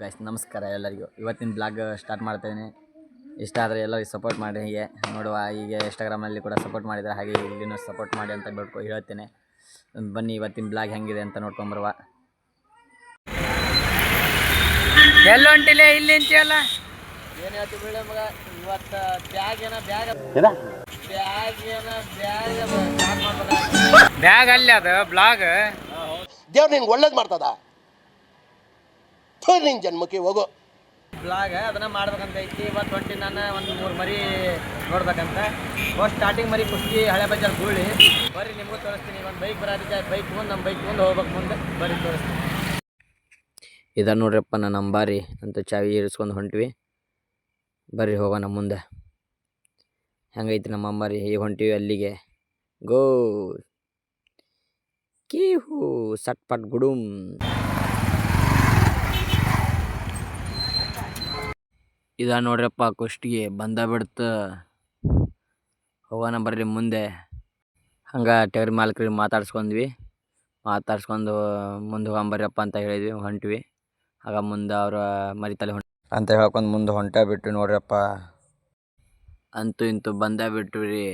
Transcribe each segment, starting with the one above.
Guys ನಮಸ್ಕಾರ ಎಲ್ಲರಿಗೂ. ಇವತ್ತಿನ ಬ್ಲಾಗ್ ಸ್ಟಾರ್ಟ್ ಮಾಡ್ತಾಯಿದ್ದೀನಿ. ಇಷ್ಟ ಆದರೆ ಎಲ್ಲರಿಗೂ ಸಪೋರ್ಟ್ ಮಾಡಿ. ಹೀಗೆ ನೋಡುವ, ಹೀಗೆ ಇನ್ಸ್ಟಾಗ್ರಾಮಲ್ಲಿ ಕೂಡ ಸಪೋರ್ಟ್ ಮಾಡಿದರೆ ಹಾಗೆ ಇಲ್ಲಿನೂ ಸಪೋರ್ಟ್ ಮಾಡಿ ಅಂತ ಹೇಳ್ತೇನೆ. ಬನ್ನಿ ಇವತ್ತಿನ ಬ್ಲಾಗ್ ಹೆಂಗಿದೆ ಅಂತ ನೋಡ್ಕೊಂಬರುವ. ಎಲ್ಲ ಹೊಂಟಿಲ್ಲ ಇಲ್ಲಿ ಅಂತೀಯಲ್ಲ, ಏನು ಹೇಳ್ತಿ ಬಿಡ ಮಗ. ಇವತ್ತು ಬ್ಯಾಗ್ ಅಲ್ಲಿ ಅದು ಬ್ಲಾಗ್ ದೇವ್ರು ನಿನ್ಗೆ ಒಳ್ಳೇದು ಮಾಡ್ತದ. ನಿನ್ನ ಜನ್ಮಕ್ಕೆ ಹೋಗೋ ಬ್ಲಾಗ್ ಅದನ್ನು ಮಾಡ್ಬೇಕಂತ ಐತಿ. ಇವತ್ತು ಹೊಂಟಿ ನಾನು ಒಂದು 3 ಮರಿ ನೋಡ್ಬೇಕಂತ. ಫಸ್ಟ್ ಸ್ಟಾರ್ಟಿಂಗ್ ಮರಿ ಕುಸ್ತಿ ಹಳೆ ಬಜಾರ್ ಗೂಳಿ ಬರ್ರಿ, ನಿಮಗೂ ತೋರಿಸ್ತೀನಿ. ಒಂದು ಬೈಕ್ ಬರೋದಕ್ಕೆ ಬೈಕ್ ತೊಗೊಂಡು ನಮ್ಮ ಬೈಕ್ ತೊಗೊಂಡು ಹೋಗ್ಬೇಕು ಮುಂದೆ. ಬರ್ರಿ ತೋರಿಸ್ತೀನಿ. ಇದನ್ನು ನೋಡ್ರಪ್ಪ ನನ್ನ ಅಂಬಾರಿ ಅಂತ ಚಾವಿ ಇರಿಸ್ಕೊಂಡು ಹೊಂಟ್ವಿ. ಬರ್ರಿ ಹೋಗೋಣ ಮುಂದೆ. ಹೆಂಗೈತಿ ನಮ್ಮ ಅಂಬಾರಿ. ಈಗ ಹೊಂಟಿವಿ ಅಲ್ಲಿಗೆ. ಗೋ ಕೀಹು ಸಟ್ ಪಟ್ ಗುಡುಮ್. ಇದ ನೋಡ್ರಪ್ಪ ಕುಷ್ಟಿಗೆ ಬಂದ ಬಿಡ್ತು. ಹೋಗೋಣ ಬರ್ರಿ ಮುಂದೆ. ಹಂಗೆ ಟಗರಿ ಮಾಲೀಕರಿಗೆ ಮಾತಾಡ್ಸ್ಕೊಂಡ್ವಿ. ಮಾತಾಡ್ಸ್ಕೊಂಡು ಮುಂದೆ ಹೋಗಂಬರ್ರಪ್ಪ ಅಂತ ಹೇಳಿದ್ವಿ. ಹೊಂಟ್ವಿ. ಆಗ ಮುಂದೆ ಅವ್ರ ಮರಿತಲೆ ಅಂತ ಹೇಳ್ಕೊಂಡು ಮುಂದೆ ಬಿಟ್ಟು ನೋಡ್ರಪ್ಪ. ಅಂತೂ ಇಂತೂ ಬಂದೇ ಬಿಟ್ಟು ರೀ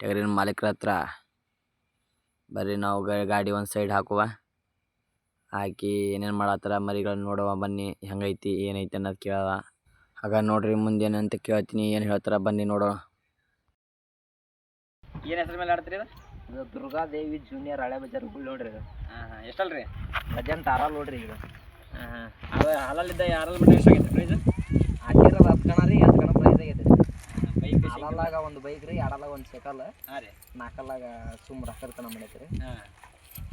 ಟಗರಿನ ಮಾಲೀಕ್ರ ಹತ್ರ. ಬರ್ರಿ ನಾವು ಗಾಡಿ ಒಂದು ಸೈಡ್ ಹಾಕಿ ಏನೇನು ಮಾಡತ್ತಾರ ಮರಿಗಳನ್ನ ನೋಡುವ. ಬನ್ನಿ ಹೆಂಗೈತಿ ಏನೈತಿ ಅನ್ನೋದು ಕೇಳವ. ಆಗ ನೋಡ್ರಿ ಮುಂದೆ ಏನಂತ ಕೇಳ್ತೀನಿ, ಏನು ಹೇಳ್ತಾರ ಬನ್ನಿ ನೋಡೋಣ. ಏನು ಹೆಸರು ಮೇಲೆ ಆಡ್ತೀರಿ? ಇದು ದುರ್ಗಾದೇವಿ ಜೂನಿಯರ್ ಹಳೆ ಬಜಾರ್ ಹುಲ್ ನೋಡ್ರಿ. ಇದು ಎಷ್ಟಲ್ರಿ? ಪ್ರಜೆಂಟ್ ಆರಲ್ ನೋಡ್ರಿ. ಈಗ ಅದು ಹಾಲಲ್ಲಿದ್ದ ಯಾರಲ್ಲಿ ಬಿಟ್ಟು ಎಷ್ಟಾಗೈತೆ ಪ್ರೈಸ್? ಹಾಕಿರೋದು 10 ಕಣ ರೀ, 8 ಕಣ ಪ್ರೈಸ್ ಆಗೈತೆ. ಬೈಕ್ ಹಾಲಲ್ಲಾಗ ಒಂದು ಬೈಕ್ ರೀ, ಆಡಲ್ಲಾಗ ಒಂದು ಸೈಕಲ್, ಹಾಂ ರೀ, 4ಕಲ್ಲಾಗ ಸುಮ್ಮ ರೊಕ್ಕ ಮಾಡೈತೆ ರೀ. ಹಾಂ,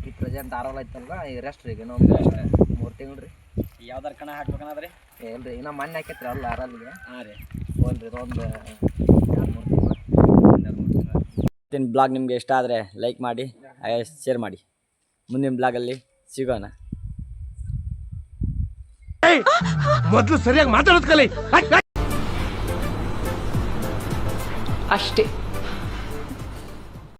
ಈ ಪ್ರೆಸೆಂಟ್ ಆರಲ್ ಐತಲ್ವ, ಈಗ ರೆಸ್ಟ್ ರೀ. ಈಗ ಇನ್ನೊಂದು 3 ತಿಂಗಳು ರೀ. ಯಾವ್ದಾರು ಕಣ ಹಾಕ್ಬೇಕನ್ನದ್ರಿ? ಇಲ್ರಿ, ಇನ್ನು ಮೊನ್ನೆ ಹಾಕೈತ್ರಿ ಅಲ್ಲ ಆರಲ್ಲಿಗೆ. ಹಾಂ ರೀ, ಹೋಲ್ರಿ ಇದೊಂದು 2-3 ತಿಂಗಳು. ಇವತ್ತಿನ ಬ್ಲಾಗ್ ನಿಮಗೆ ಇಷ್ಟ ಆದರೆ ಲೈಕ್ ಮಾಡಿ, ಹಾಗೆ ಶೇರ್ ಮಾಡಿ. ಮುಂದಿನ ಬ್ಲಾಗಲ್ಲಿ ಸಿಗೋಣ. ಮೊದಲು ಸರಿಯಾಗಿ ಮಾತಾಡೋದು ಕಲಿ ಅಷ್ಟೇ.